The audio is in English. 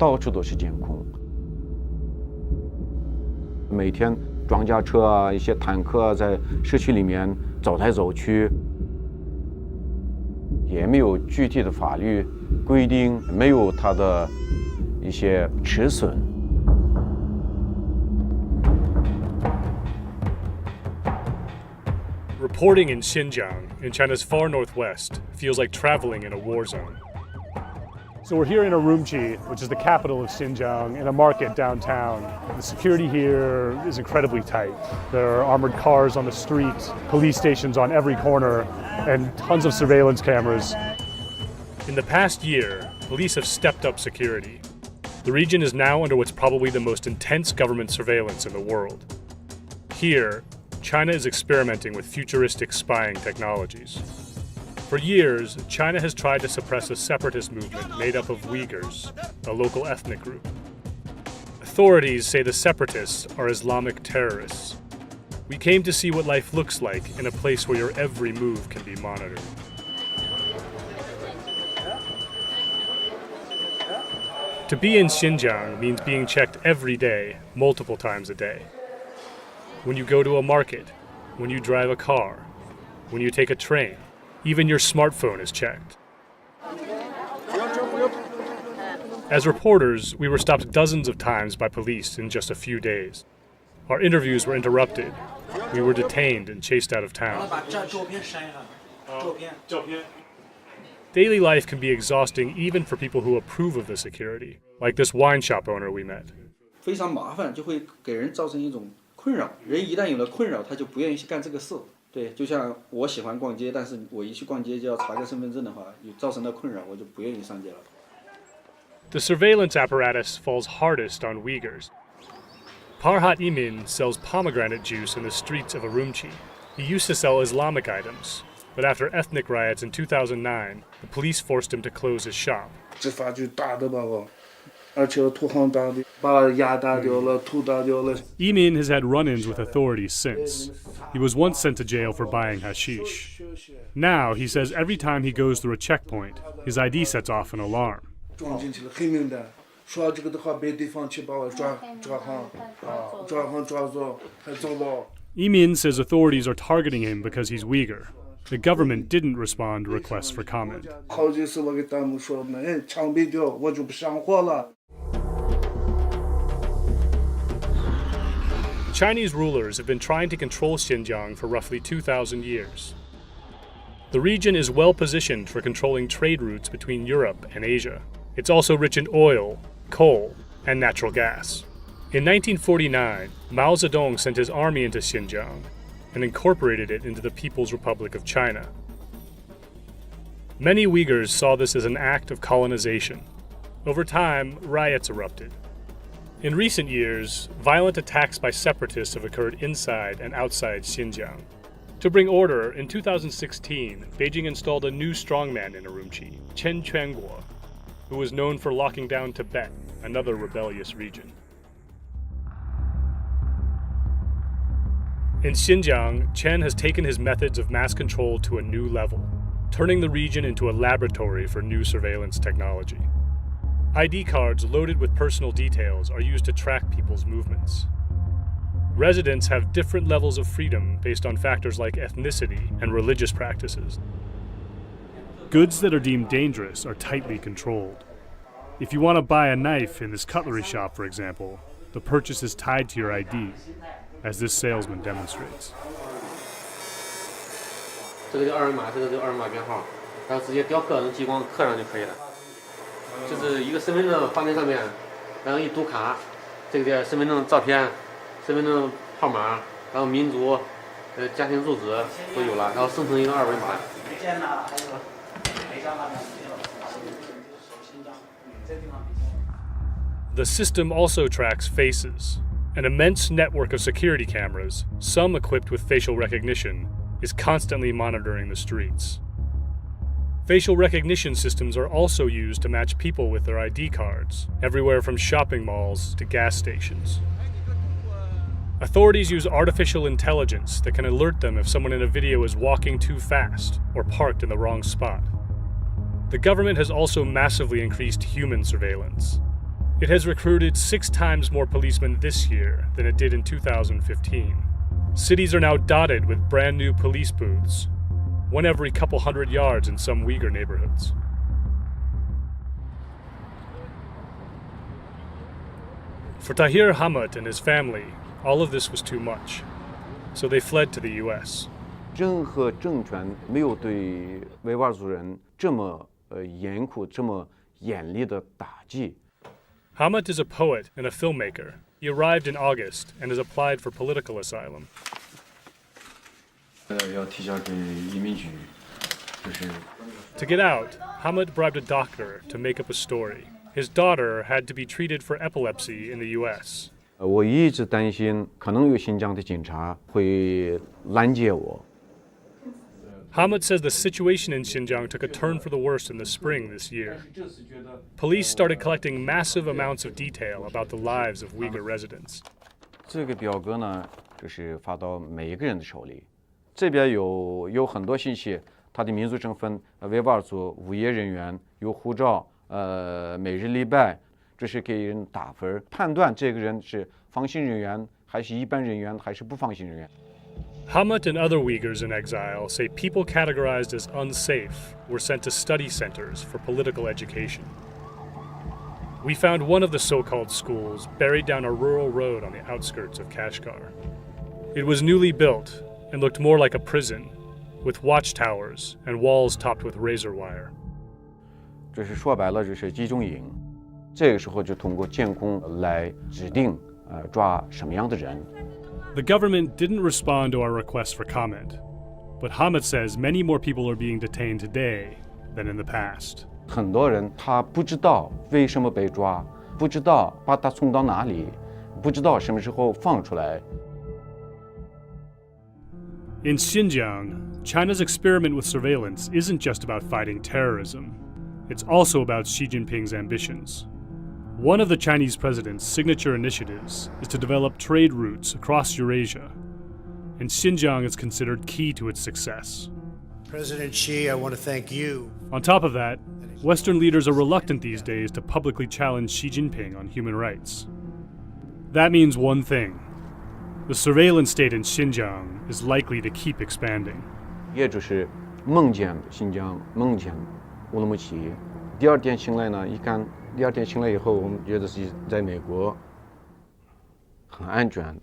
到处都是监控。每天装甲车啊，一些坦克啊，在市区里面走来走去，也没有具体的法律规定，没有它的一些尺寸。Reporting in Xinjiang, in China's far northwest, feels like traveling in a war zone. So we're here in Urumqi, which is the capital of Xinjiang, in a market downtown. The security here is incredibly tight. There are armored cars on the street, police stations on every corner, and tons of surveillance cameras. In the past year, police have stepped up security. The region is now under what's probably the most intense government surveillance in the world. Here, China is experimenting with futuristic spying technologies. For years, China has tried to suppress a separatist movement made up of Uyghurs, a local ethnic group. Authorities say the separatists are Islamic terrorists. We came to see what life looks like in a place where your every move can be monitored. To be in Xinjiang means being checked every day, multiple times a day. When you go to a market, when you drive a car, when you take a train, even your smartphone is checked. As reporters, we were stopped dozens of times by police in just a few days. Our interviews were interrupted. We were detained and chased out of town. Daily life can be exhausting even for people who approve of the security, like this wine shop owner we met. 非常麻烦，就会给人造成一种困扰。人一旦有了困扰，他就不愿意去干这个事。对，就像我喜欢逛街，但是我一去逛街就要查个身份证的话，造成的困扰，我就不愿意上街了。The surveillance apparatus falls hardest on Uyghurs. Parhat Imin sells pomegranate juice in the streets of Urumqi. He used to sell Islamic items, but after ethnic riots in 2009, the police forced him to close his shop. 执法局打的把我，而且土行打的，把牙打掉了，土打掉了。Imin has had run-ins with authorities since. He was once sent to jail for buying hashish. Now, he says every time he goes through a checkpoint, his ID sets off an alarm. 撞进去了，黑名单，说这个的话，别地方去把我抓行，抓行抓走，还走了。Imin says authorities are targeting him because he's Uyghur. The government didn't respond to requests for comment. 好几次我给弹幕说没枪毙掉，我就不上火了。Chinese rulers have been trying to control Xinjiang for roughly 2,000 years. The region is well positioned for controlling trade routes between Europe and Asia. It's also rich in oil, coal, and natural gas. In 1949, Mao Zedong sent his army into Xinjiang and incorporated it into the People's Republic of China. Many Uyghurs saw this as an act of colonization. Over time, riots erupted. In recent years, violent attacks by separatists have occurred inside and outside Xinjiang. To bring order, in 2016, Beijing installed a new strongman in Urumqi, Chen Quanguo, who was known for locking down Tibet, another rebellious region. In Xinjiang, Chen has taken his methods of mass control to a new level, turning the region into a laboratory for new surveillance technology. ID cards loaded with personal details are used to track people's movements. Residents have different levels of freedom based on factors like ethnicity and religious practices. Goods that are deemed dangerous are tightly controlled. If you want to buy a knife in this cutlery shop, for example, the purchase is tied to your ID, as this salesman demonstrates. 这个叫二维码，这个叫二维码编号，然后直接雕刻能激光刻上就可以了。就是一个身份证画面上面，然后一读卡，这个叫身份证照片、身份证号码，然后民族、家庭住址都有了，然后生成一个二维码。 The system also tracks faces. An immense network of security cameras, some equipped with facial recognition, is constantly monitoring the streets. Facial recognition systems are also used to match people with their ID cards, everywhere from shopping malls to gas stations. Authorities use artificial intelligence that can alert them if someone in a video is walking too fast or parked in the wrong spot. The government has also massively increased human surveillance. It has recruited 6 times more policemen this year than it did in 2015. Cities are now dotted with brand new police booths, one every couple hundred yards in some Uyghur neighborhoods. For Tahir Hamad and his family, all of this was too much, so they fled to the US. 任何政权没有对维吾尔族人这么严酷、这么严厉的打击。Hamad is a poet and a filmmaker. He arrived in August and has applied for political asylum. 要提交给移民局，就是。To get out, Hamad bribed a doctor to make up a story. His daughter had to be treated for epilepsy in the US. 我一直担心，可能有新疆的警察会拦截我。Hamad says the situation in Xinjiang took a turn for the worse in the spring this year. Police started collecting massive amounts of detail about the lives of Uyghur residents. 这个表格呢，就是发到每一个人的手里。这边有很多信息，他的民族身份、维吾尔族、无业人员、有护照、每日礼拜，这是给人打分，判断这个人是放行人员还是一般人员还是不放行人员。Hamad and other Uyghurs in exile say people categorized as unsafe were sent to study centers for political education. We found one of the so-called schools buried down a rural road on the outskirts of Kashgar. It was newly built and looked more like a prison, with watchtowers and walls topped with razor wire. 这是说白了，这是集中营。这个时候就通过监控来指定抓什么样的人。The government didn't respond to our request for comment, but Hamad says many more people are being detained today than in the past. 很多人他不知道为什么被抓，不知道把他送到哪里，不知道什么时候放出来。In Xinjiang, China's experiment with surveillance isn't just about fighting terrorism. It's also about Xi Jinping's ambitions. One of the Chinese president's signature initiatives is to develop trade routes across Eurasia, and Xinjiang is considered key to its success. President Xi, I want to thank you. On top of that, Western leaders are reluctant these days to publicly challenge Xi Jinping on human rights. That means one thing: the surveillance state in Xinjiang is likely to keep expanding. 也就是梦见新疆，梦见乌鲁木齐。第二天醒来呢，一看，第二天醒来以后，我们觉得是在美国，很安全。